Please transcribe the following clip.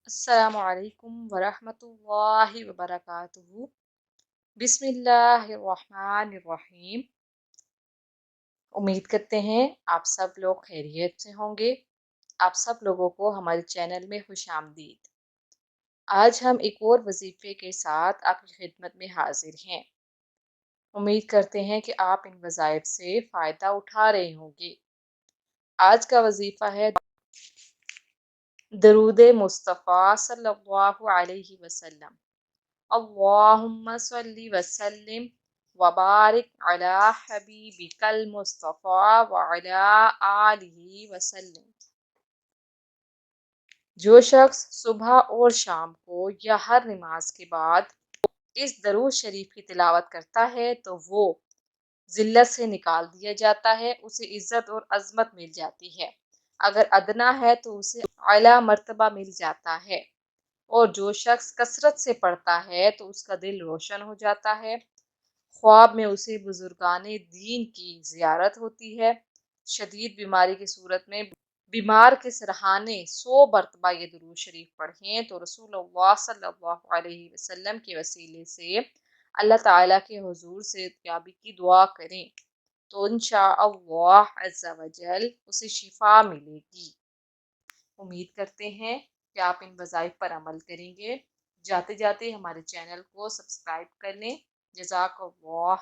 अस्सलामु अलैकुम वरहमतुल्लाहि वबरकातुहू। बिस्मिल्लाहिर्रहमानिर्रहीम। उम्मीद करते हैं आप सब लोग खैरियत से होंगे। आप सब लोगों को हमारे चैनल में खुशामदीद। आज हम एक और वजीफे के साथ आपकी खिदमत में हाजिर हैं। उम्मीद करते हैं कि आप इन वज़ाइफ से फ़ायदा उठा रहे होंगे। आज का वजीफा है दरूद मुस्तफ़ा सल्लल्लाहु अलैहि वसल्लम। अल्लाहुम्मा सल्ली वसल्लिम वबारिक अला हबीबिकल मुस्तफ़ा व अला आलिहि वसल्लम। जो शख्स सुबह और शाम को या हर नमाज के बाद इस दरूद शरीफ की तिलावत करता है तो वो जिल्लत से निकाल दिया जाता है, उसे इज्जत और अजमत मिल जाती है। अगर अदना है तो उसे आला मर्तबा मिल जाता है। और जो शख्स कसरत से पढ़ता है तो उसका दिल रोशन हो जाता है। ख्वाब में उसे बुजुर्गाने दीन की जियारत होती है। शदीद बीमारी की सूरत में बीमार के सराहाने 100 मरतबा ये दुरूद शरीफ पढ़ें तो रसूलुल्लाह सल्लल्लाहु अलैहि वसल्लम के वसीले से अल्लाह ताला के हुजूर से याबी की दुआ करें तो इंशाअल्लाह अज़्ज़ा वजल उसे शिफा मिलेगी। उम्मीद करते हैं कि आप इन वज़ाइफ पर अमल करेंगे। जाते जाते हमारे चैनल को सब्सक्राइब कर लें। जज़ाकल्लाह।